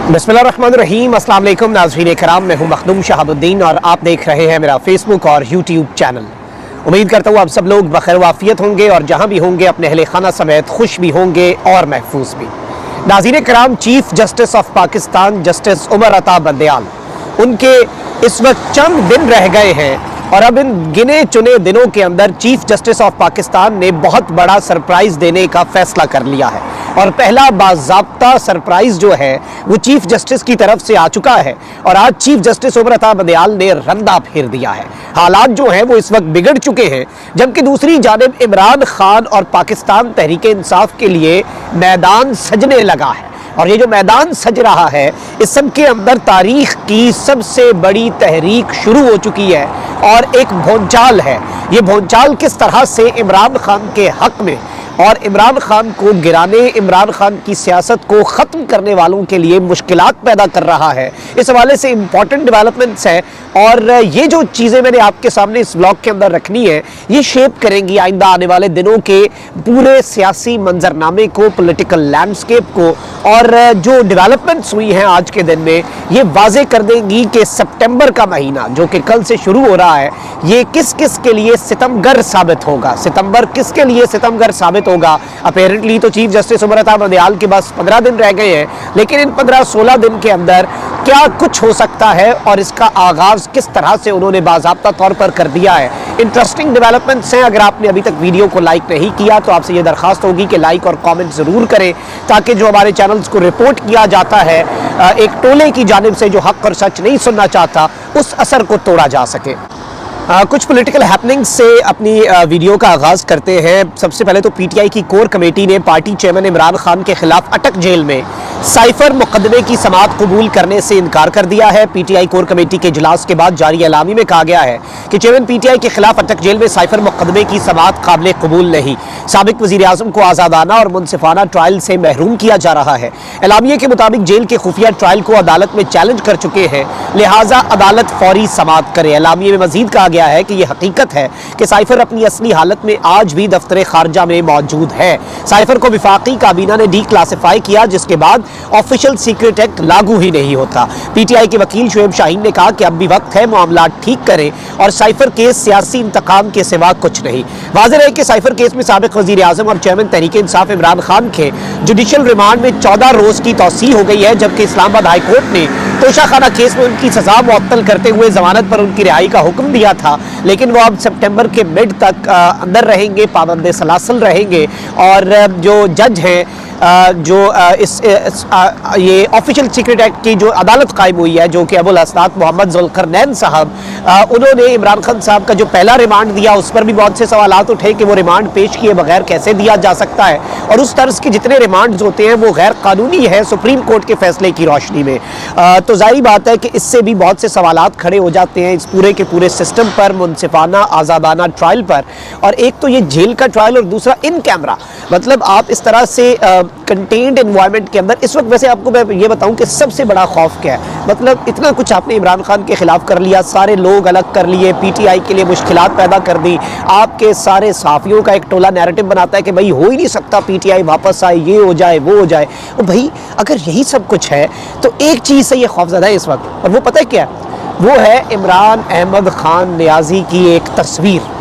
बिस्मिल्लाहिर्रहमानिर्रहीम। अस्सलाम वालेकुम नाज़रीन कराम, मैं हूं मखदूम शहाबुद्दीन और आप देख रहे हैं मेरा फेसबुक और यूट्यूब चैनल। उम्मीद करता हूं आप सब लोग बखैर वाफियत होंगे और जहां भी होंगे अपने अहले खाना समेत खुश भी होंगे और महफूज भी। नाज़रीन कराम, chief justice of Pakistan justice Umar Ata Bandial, उनके इस वक्त चंद दिन रह गए हैं और अब इन गिने चुने दिनों के अंदर चीफ जस्टिस ऑफ पाकिस्तान ने बहुत बड़ा सरप्राइज देने का फैसला कर लिया है और पहला बाज़ाब्ता सरप्राइज जो है वो चीफ जस्टिस की तरफ से आ चुका है और आज चीफ जस्टिस उमर अता बंदयाल ने रंदा फेर दिया है। हालात जो हैं वो इस वक्त बिगड़ चुके हैं, जबकि दूसरी जानिब इमरान खान और पाकिस्तान तहरीक इंसाफ के लिए मैदान सजने लगा है और ये जो मैदान सज रहा है इस सब के अंदर तारीख की सबसे बड़ी तहरीक शुरू हो चुकी है और एक भोंचाल है। ये भोंचाल किस तरह से इमरान खान के हक में और इमरान खान को गिराने, इमरान खान की सियासत को ख़त्म करने वालों के लिए मुश्किलात पैदा कर रहा है, इस हवाले से इम्पॉर्टेंट डेवलपमेंट्स हैं और ये जो चीज़ें मैंने आपके सामने इस ब्लॉग के अंदर रखनी है ये शेप करेंगी आइंदा आने वाले दिनों के पूरे सियासी मंजरनामे को, पॉलिटिकल लैंडस्केप को। और जो डेवलपमेंट्स हुई हैं आज के दिन में ये वाजे कर देंगी कि सितंबर का महीना जो कि कल से शुरू हो रहा है ये किस किस के लिए सितमगर साबित होगा, सितंबर किसके लिए सितमगर साबित होगा। अपेरेंटली तो चीफ जस्टिस उमर अता बंदयाल के पास 15 दिन रह गए हैं, लेकिन इन 15-16 दिन के अंदर क्या कुछ हो सकता है और इसका आगाज किस तरह से उन्होंने बाज़ाब्ता तौर पर कर दिया है। इंटरेस्टिंग डेवलपमेंट्स हैं। अगर आपने अभी तक वीडियो को लाइक नहीं किया तो आपसे ये दरख्वास्त होगी कि लाइक और कमेंट ज़रूर करें ताकि जो हमारे चैनल्स को रिपोर्ट किया जाता है एक टोले की जानिब से जो हक और सच नहीं सुनना चाहता उस असर को तोड़ा जा सके। कुछ पॉलिटिकल हैपनिंग्स से अपनी वीडियो का आगाज़ करते हैं। सबसे पहले तो पीटीआई की कोर कमेटी ने पार्टी चेयरमैन इमरान खान के खिलाफ अटक जेल में साइफर मुकदमे की समाअत कबूल करने से इनकार कर दिया है। पीटीआई कोर कमेटी के इजलास के बाद जारी एलामी में कहा गया है कि चेयरमैन पीटीआई के खिलाफ अटक जेल में साइफर मुकदमे की समाअत काबिल कबूल नहीं। साबिक वज़ीर आज़म को आज़ादाना और मुनसिफाना ट्रायल से महरूम किया जा रहा है। एलामिये के मुताबिक जेल के खुफिया ट्रायल को अदालत में चैलेंज कर चुके हैं, लिहाजा अदालत फौरी समाअत करे। एलामिये में मजीद कहा गया है कि यह हकीकत है कि साइफर अपनी असली हालत में आज भी दफ्तर खारजा में मौजूद है। साइफर को विफाकी काबीना ने डी क्लासिफाई किया जिसके बाद ऑफिशियल सीक्रेट एक्ट लागू ही नहीं होता। पीटीआई के वकील शुएब शाहीन ने कहा कि अब भी वक्त है मामला ठीक करें और साइफर केस सियासी इंतकाम के सिवा कुछ नहीं। वाज़ेह है कि साइफर केस में साबिक वज़ीर आज़म और चेयरमैन तहरीक इंसाफ इमरान खान के जुडिशल रिमांड में 14 रोज की तौसीह हो गई है, जबकि इस्लामाबाद हाई कोर्ट ने तोशाखाना केस में उनकी सजा मुअत्तल करते हुए जमानत पर उनकी रिहाई का हुक्म दिया था, लेकिन वो अब सितंबर के मिड तक अंदर रहेंगे, पाबंद सलासल रहेंगे। और जो जज हैं ये ऑफिशियल सीक्रेट एक्ट की जो अदालत कायम हुई है, जो कि अबुल हसनात मोहम्मद जुल्करनैन साहब, उन्होंने इमरान खान साहब का जो पहला रिमांड दिया उस पर भी बहुत से सवालात उठे कि वो रिमांड पेश किए बगैर कैसे दिया जा सकता है और उस तर्ज के जितने रिमांड्स होते हैं वो गैर कानूनी है सुप्रीम कोर्ट के फैसले की रोशनी में। तो जाहिर बात है कि इससे भी बहुत से सवालात खड़े हो जाते हैं इस पूरे के पूरे सिस्टम पर, मुनसिफाना आज़ादाना ट्रायल पर। और एक तो ये जेल का ट्रायल और दूसरा इन कैमरा, मतलब आप इस तरह से कंटेन्ड एनवायरनमेंट के अंदर इस वक्त। वैसे आपको मैं ये बताऊं कि सबसे बड़ा खौफ क्या है, मतलब इतना कुछ आपने इमरान खान के खिलाफ कर लिया, सारे लोग अलग कर लिए, पीटीआई के लिए मुश्किलात पैदा कर दी, आपके सारे सहाफ़ियों का एक टोला नैरेटिव बनाता है कि भाई हो ही नहीं सकता पीटीआई वापस आए, ये हो जाए वो हो जाए। और भाई अगर यही सब कुछ है तो एक चीज़ से ये खौफज़दा है इस वक्त, और वो पता है क्या, वो है इमरान अहमद खान नियाज़ी की एक तस्वीर।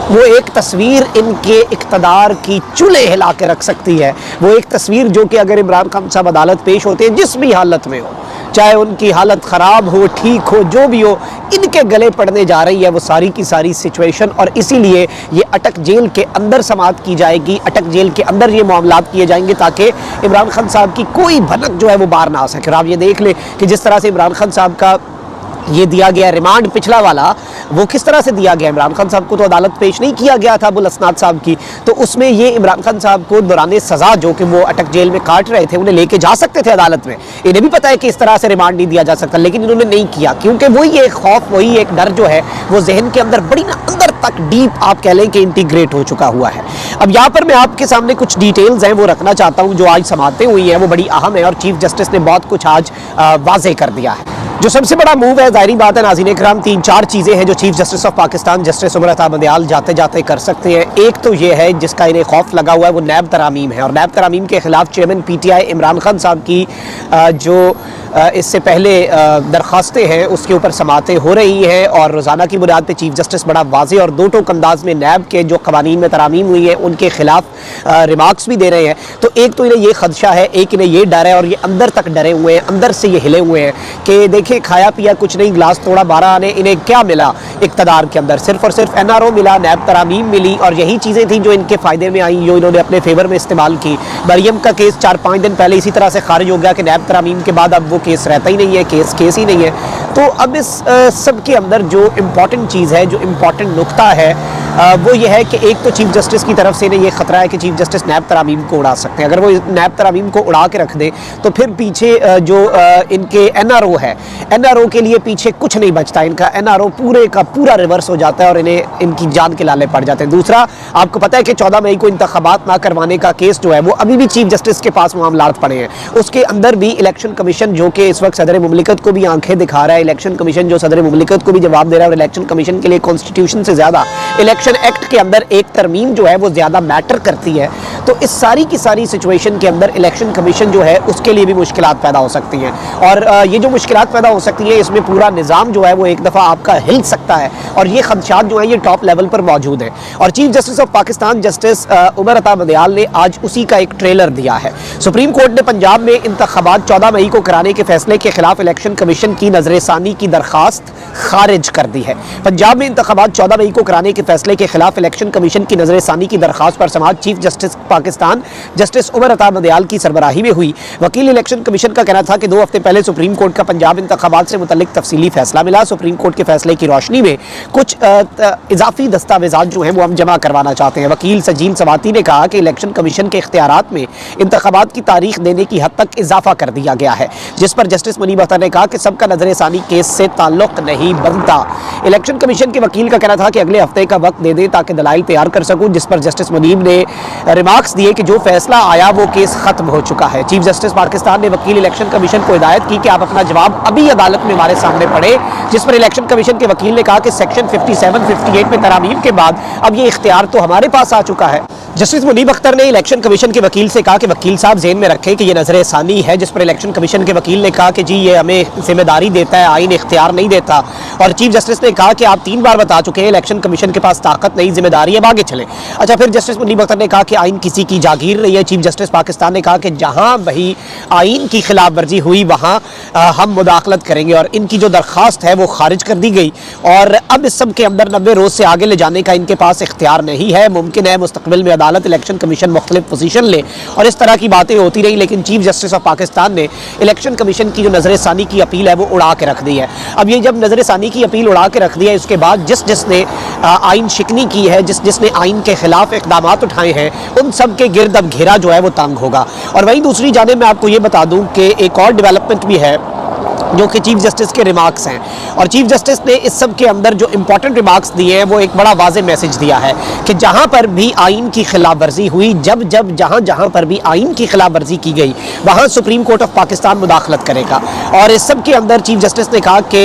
वो एक तस्वीर इनके इक़्तिदार की चूल्हे हिला के रख सकती है। वो एक तस्वीर जो कि अगर इमरान खान साहब अदालत पेश होते हैं जिस भी हालत में हो, चाहे उनकी हालत ख़राब हो, ठीक हो, जो भी हो, इनके गले पड़ने जा रही है वो सारी की सारी सिचुएशन। और इसीलिए ये अटक जेल के अंदर समाअत की जाएगी, अटक जेल के अंदर ये मामलात किए जाएंगे ताकि इमरान खान साहब की कोई भनक जो है वो बाहर ना आ सके। और आप ये देख लें कि जिस तरह से इमरान खान साहब का ये दिया गया रिमांड पिछला वाला, वो किस तरह से दिया गया। इमरान खान साहब को तो अदालत पेश नहीं किया गया था अबुल हसनात साहब की, तो उसमें ये इमरान खान साहब को दौरान सज़ा जो कि वो अटक जेल में काट रहे थे उन्हें लेके जा सकते थे अदालत में। इन्हें भी पता है कि इस तरह से रिमांड नहीं दिया जा सकता, लेकिन इन्होंने नहीं किया क्योंकि वही एक खौफ, वही एक डर जो है वो जहन के अंदर बड़ी ना अंदर तक डीप आप कह लें कि इंटीग्रेट हो चुका हुआ है। अब यहाँ पर मैं आपके सामने कुछ डिटेल्स हैं वो रखना चाहता हूँ जो आज समातें हुई हैं वो बड़ी अहम है और चीफ जस्टिस ने बहुत कुछ आज वाज़ेह कर दिया है। जो सबसे बड़ा मूव है, ज़ाहिरी बात है नाज़रीन इकराम, 3-4 चीज़ें हैं जो chief justice of Pakistan justice Umar Ata Bandial जाते जाते कर सकते हैं। एक तो ये है जिसका इन्हें खौफ लगा हुआ है, वो नैब तरामीम है, और नैब तरामीम के खिलाफ चेयरमैन PTI इमरान खान साहब की जो इससे पहले दरख्वास्तें हैं उसके ऊपर समातें हो रही हैं, और रोज़ाना की बुनियाद पर चीफ जस्टिस बड़ा वाज़े और दो टोक अंदाज में नैब के जो कवानीन में तरामीम हुई है उनके खिलाफ रिमार्क्स भी दे रहे हैं। तो एक तो इन्हें ये खदशा है, एक इन्हें ये डर है, और ये अंदर तक डरे हुए हैं, अंदर से ये हिले हुए हैं कि देखिए खाया पिया कुछ नहीं, गिलास तोड़ा 12 आने, इन्हें क्या मिला इक़्तिदार के अंदर, सिर्फ और सिर्फ NRO मिला, नैब तरामीम मिली, और यही चीज़ें थी जो इनके फ़ायदे में आई, जो इन्होंने अपने फेवर में इस्तेमाल की। मरियम का केस 4-5 दिन पहले इसी तरह से खारिज हो गया कि नैब तरामीम के बाद अब वो केस रहता ही नहीं है, केस ही नहीं है। तो अब इस सब के अंदर जो इम्पॉर्टेंट चीज़ है, जो इम्पॉर्टेंट नुक्ता है वो ये है कि एक तो चीफ जस्टिस की तरफ से इन्हें ये खतरा है कि चीफ जस्टिस नैब तरामीम को उड़ा सकते हैं। अगर वो नैब तरामीम को उड़ा के रख दे तो फिर पीछे जो इनके NRO है, NRO के लिए पीछे कुछ नहीं बचता, इनका NRO पूरे का पूरा रिवर्स हो जाता है और इन्हें इनकी जान के लाले पड़ जाते हैं। दूसरा, आपको पता है कि 14 मई को इंतखाबात ना करवाने का केस जो है वो अभी भी चीफ जस्टिस के पास मामलात पड़े हैं। उसके अंदर भी इलेक्शन कमीशन जो कि इस वक्त सदर मुमलिकत को भी आंखें दिखा रहा है, इलेक्शन कमीशन जो सदर मुमलिकत को भी जवाब दे रहा है, और इलेक्शन कमीशन के लिए कॉन्स्टिट्यूशन से ज़्यादा इलेक्शन एक्ट के अंदर एक तरमीम जो है वो ज़्यादा मैटर करती है। तो इस सारी की सारी सिचुएशन के अंदर इलेक्शन कमीशन जो है उसके लिए भी मुश्किलात पैदा हो सकती हैं, और ये जो मुश्किलात पैदा हो सकती है इसमें पूरा निज़ाम जो है वो एक दफ़ा आपका हिल सकता है, और ये खदशात जो है ये टॉप लेवल पर मौजूद है। और chief justice of Pakistan justice Umar Ata Bandial ने आज उसी का एक ट्रेलर दिया है। सुप्रीम कोर्ट ने पंजाब में इंतखाबात 14 मई को कराने के फैसले के खिलाफ इलेक्शन कमीशन की नजरसानी की दरखास्त खारिज कर दी है। पंजाब में इंतखाबात 14 मई को कराने के फैसले के खिलाफ इलेक्शन कमीशन की नजरसानी की दरखास्त पर समाअत chief justice Pakistan justice Umar Ata Bandial की सरबराही में हुई। वकील इलेक्शन कमीशन का कहना था कि 2 हफ्ते पहले सुप्रीम कोर्ट का पंजाब इंतखाबात से मुतल्लिक तफसीली फैसला मिला। सुप्रीम कोर्ट के फैसले की रोशनी में कुछ इजाफी दस्तावेजात जो हैं वो हम जमा करवाना चाहते हैं। वकील सजील सवाती ने कहा कि इलेक्शन कमीशन के इख्तियारात में इंतखाबात की तारीख देने की हद तक इजाफा कर दिया गया है, जिस पर जस्टिस मुनीब अख्तर ने कहा कि सबका नजरसानी केस से ताल्लुक नहीं बनता। इलेक्शन कमीशन के वकील का कहना था कि अगले हफ्ते का वक्त दे दे ताकि दलाइल तैयार कर सकूं, जिस पर जस्टिस मुनीब ने रिमार्क्स दिए कि जो फैसला आया वो केस खत्म हो चुका है। चीफ जस्टिस पाकिस्तान ने वकील इलेक्शन कमीशन को हिदायत की कि आप अपना जवाब अभी अदालत में हमारे सामने पढ़े, जिस पर इलेक्शन कमीशन के वकील ने कहा कि सेक्शन 57-58 में तरामीम के बाद अब ये इख्तियार तो हमारे पास आ चुका है। जस्टिस मुनीब अख्तर ने इलेक्शन कमीशन के वकील से कहा कि वकील साहब ज़हन में रखें कि ये नजरसानी है, जिस पर इलेक्शन कमीशन के वकील ने कहा कि जी ये हमें जिम्मेदारी देता है, आइन इख्तियार नहीं देता। और चीफ जस्टिस ने कहा कि आप 3 बार बता चुके हैं इलेक्शन कमीशन के पास ताकत नहीं, जिम्मेदारी है, आगे चले। अच्छा, फिर जस्टिस मुनीब अख्तर ने कहा कि आइन किसी की जागीर नहीं है। चीफ जस्टिस पाकिस्तान ने कहा कि जहाँ वही आइन की खिलाफ वर्जी हुई वहाँ हम मुदाखलत करेंगे, और इनकी जो दरख्वास्त है वो खारिज कर दी गई, और अब इस सब के अंदर 90 रोज़ से आगे ले जाने का इनके पास इख्तियार नहीं है। मुमकिन है मुस्तकबिल में अदालत इलेक्शन कमीशन मुख्तलिफ पोजीशन ले, और इस तरह की बातें होती रही, लेकिन चीफ जस्टिस ऑफ पाकिस्तान ने इलेक्शन कमीशन की जो नजरसानी की अपील है वो उड़ा के रख दी है। अब ये जब नजरसानी की अपील उड़ा के रख दी है, इसके बाद जिसने आइन शिकनी की है, जिसने आइन के खिलाफ इक़दाम उठाए हैं, उन सब के गिर्द अब घेरा जो है वो तंग होगा। और वहीं दूसरी जानिब मैं आपको ये बता दूं कि एक और डेवलपमेंट भी है जो कि चीफ जस्टिस के रिमार्क्स हैं, और चीफ जस्टिस ने इस सब के अंदर जो इंपॉर्टेंट रिमार्क्स दिए हैं वो एक बड़ा वाज़ेह मैसेज दिया है कि जहाँ पर भी आइन की खिलाफ वर्जी हुई, जहाँ पर भी आइन की खिलाफ वर्जी की गई वहाँ सुप्रीम कोर्ट ऑफ पाकिस्तान मुदाखलत करेगा। और इस सब के अंदर चीफ जस्टिस ने कहा कि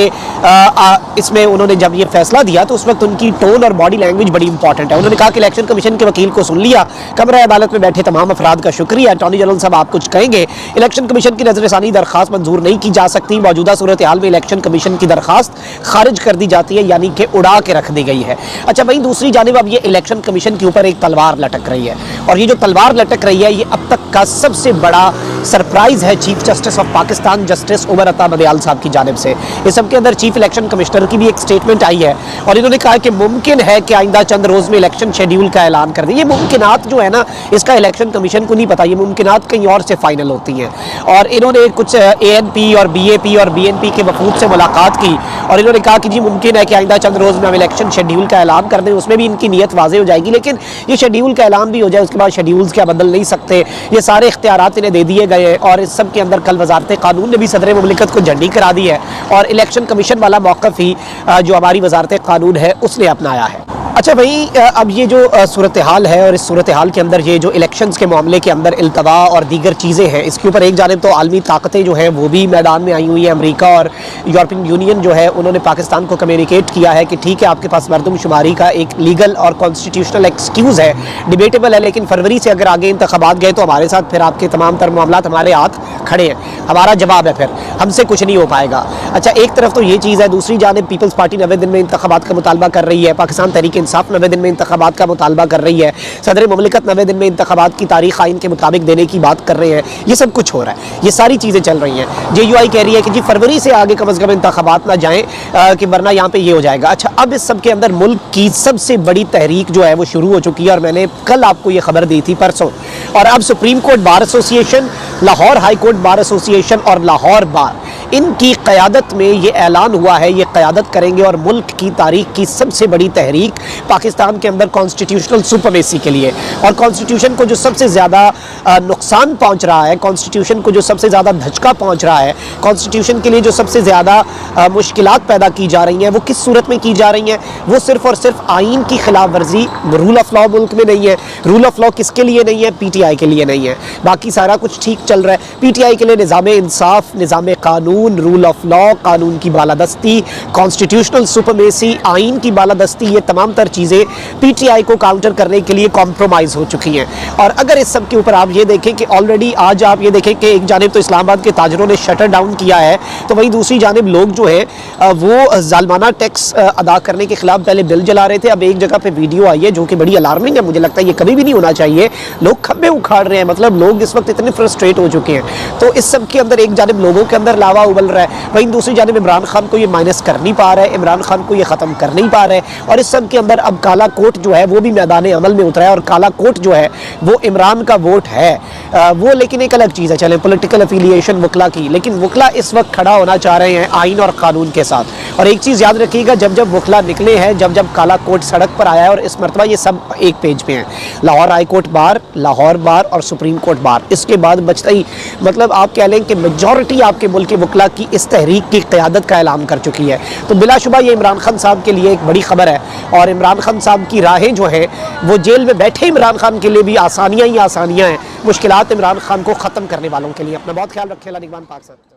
इसमें उन्होंने जब ये फैसला दिया तो उस वक्त उनकी टोन और बॉडी लैंग्वेज बड़ी इंपॉर्टेंट है। उन्होंने कहा कि इलेक्शन कमीशन के वकील को सुन लिया, कमरा अदालत में बैठे तमाम अफराद का शुक्रिया, अटॉर्नी जनरल साहब आप कुछ कहेंगे, इलेक्शन कमीशन की नजरसानी दरखास्त मंजूर नहीं की जा सकती, मौजूदा सूरत हाल में इलेक्शन कमीशन की दरखास्त खारिज कर दी जाती है, यानी कि उड़ा के रख दी गई है। अच्छा, वहीं दूसरी जानिब अब ये इलेक्शन कमीशन के ऊपर एक तलवार लटक रही है, और ये जो तलवार लटक रही है ये अब तक का सबसे बड़ा सरप्राइज है chief justice of Pakistan justice Umar Ata Bandial साहब की जानिब से। इस सब के अंदर चीफ इलेक्शन कमिश्नर की भी एक स्टेटमेंट आई है, और इन्होंने कहा कि मुमकिन है कि आइंदा चंद रोज में इलेक्शन शेड्यूल का ऐलान कर दे। ये मुमकिनात जो है ना, इसका इलेक्शन कमीशन को नहीं पता, ये मुमकिनात कहीं और से फाइनल होती हैं। और इन्होंने कुछ ANP और BAP और BNP के वफूद से मुलाकात की, और इन्होंने कहा कि जी मुमकिन है कि आइंदा चंद रोज में हम इलेक्शन शेड्यूल का ऐलान कर दें, उसमें भी इनकी नीयत वाज़ेह हो जाएगी। लेकिन ये शेड्यूल का ऐलान भी हो जाए, उसके बाद शेड्यूल्स क्या बदल नहीं सकते, ये सारे इख्तियारात इन्हें दे दिए गए हैं। और इस सब के अंदर कल वजारत कानून ने भी सदर मुमलिकत को झंडी करा दी है, और इलेक्शन कमीशन वाला मौक़िफ़ ही जो हमारी वजारत कानून है उसने अपनाया है। अच्छा भाई, अब ये जो सूरत हाल है और इस सूरत हाल के अंदर ये जो इलेक्शंस के मामले के अंदर इल्तवा और दीगर चीज़ें हैं, इसके ऊपर एक जानिब तो आलमी ताकतें जो हैं वो भी मैदान में आई हुई है। अमेरिका और यूरोपियन यूनियन जो है उन्होंने पाकिस्तान को कम्युनिकेट किया है कि ठीक है, आपके पास मरदमशुमारी का एक लीगल और कॉन्स्टिट्यूशनल एक्सक्यूज़ है, डिबेटेबल है, लेकिन फरवरी से अगर आगे इंतखाबात गए तो हमारे साथ फिर आपके तमाम तर मामला हमारे हाथ खड़े हैं, हमारा जवाब है, फिर हमसे कुछ नहीं हो पाएगा। अच्छा, एक तरफ तो ये चीज़ है, दूसरी जानिब पीपल्स पार्टी 90 दिन में इंतखाबात का मुतालबा कर रही है, पाकिस्तान तहरीक इंसाफ 90 दिन में इंतखाबात का मुतालबा कर रही है, सदर मुमलिकत 90 दिन में इंतखाबात की तारीख आइन के मुताबिक देने की बात कर रहे हैं। ये सब कुछ हो रहा है, ये सारी चीज़ें चल रही हैं। JUI कह रही है कि जी फरवरी से आगे कम अज़ कम इंतखाबात ना जाएँ कि वरना यहाँ पे ये हो जाएगा। अच्छा, अब इस सब के अंदर मुल्क की सबसे बड़ी तहरीक जो है वो शुरू हो चुकी है, और मैंने कल आपको ये खबर दी थी परसों। और अब supreme court bar association, Lahore high court bar association और लाहौर बार, इनकी क़यादत में ये ऐलान हुआ है, ये क़यादत करेंगे और मुल्क की तारीख की सबसे बड़ी तहरीक पाकिस्तान के अंदर कॉन्स्टिट्यूशनल सुपरमेसी के लिए, और कॉन्स्टिट्यूशन को जो सबसे ज़्यादा नुकसान पहुंच रहा है, कॉन्स्टिट्यूशन को जो सबसे ज़्यादा धचका पहुंच रहा है, कॉन्स्टिट्यूशन के लिए जो सबसे ज़्यादा मुश्किलात पैदा की जा रही हैं, वो किस सूरत में की जा रही हैं? वो सिर्फ़ और सिर्फ आइन की खिलाफ वर्जी, रूल ऑफ लॉ मुल्क में नहीं है। रूल ऑफ लॉ किसके लिए नहीं है? PTI के लिए नहीं है, बाकी सारा कुछ ठीक चल रहा है। PTI के लिए निज़ाम इंसाफ, निज़ाम कानून, रूल ऑफ लॉ, कानून की बालादस्ती, कॉन्स्टिट्यूशनल सुपरमेसी, आइन की बालादस्ती, ये तमाम तर चीज़ें PTI को काउंटर करने के लिए कॉम्प्रोमाइज़ हो चुकी हैं। और अगर इस सब के ऊपर आप ये देखें कि ऑलरेडी आज आप ये देखें कि एक जानिब तो इस्लामाबाद के ताजरों ने शटर डाउन किया है, तो वहीं दूसरी जानिब लोग जो है वो जालमाना टैक्स अदा करने के खिलाफ पहले बिल जला रहे थे। अब एक जगह पे वीडियो आई है जो कि बड़ी अलार्मिंग है, मुझे लगता है ये कभी भी नहीं होना चाहिए। लोग खब्बे उखाड़ रहे हैं, मतलब लोग इस वक्त इतने फ्रस्ट्रेट हो चुके हैं। तो इस सब के अंदर एक जानिब लोगों के अंदर लावा उबल रहा है, वहीं दूसरी जानिब इमरान खान को ये माइनस कर नहीं पा रहा है, इमरान खान को ये ख़त्म कर नहीं पा रहे हैं। और इस सब के अंदर अब काला कोट जो है वो भी मैदान अमल में उतरा है, और काला कोट जो है वो इमरान का वोट है वो, लेकिन एक अलग चीज़ है, चले पॉलिटिकल एफिलिएशन वकला की, लेकिन वकला इस वक्त खड़ा होना चाह रहे हैं आइन और कानून के साथ। और एक चीज़ याद रखिएगा, जब जब वकला निकले हैं, जब जब काला कोट सड़क पर आया है, और इस मरतबा ये सब एक पेज पे हैं, Lahore high court bar, Lahore बार और सुप्रीम कोर्ट बार, इसके बाद बचता ही, मतलब आप कह लें कि मेजॉरिटी आपके मुल्क के वकला की इस तहरीक की क़यादत का ऐलान कर चुकी है। तो बिलाशुबा ये इमरान खान साहब के लिए एक बड़ी खबर है, और इमरान खान साहब की राहें जो हैं वो जेल में बैठे इमरान खान के लिए भी आसानियाँ ही आसानियाँ हैं, मुश्किलात इमरान खान को ख़त्म करने वालों के लिए। अपना बहुत ख्याल रखें। निगरान पाक साहब।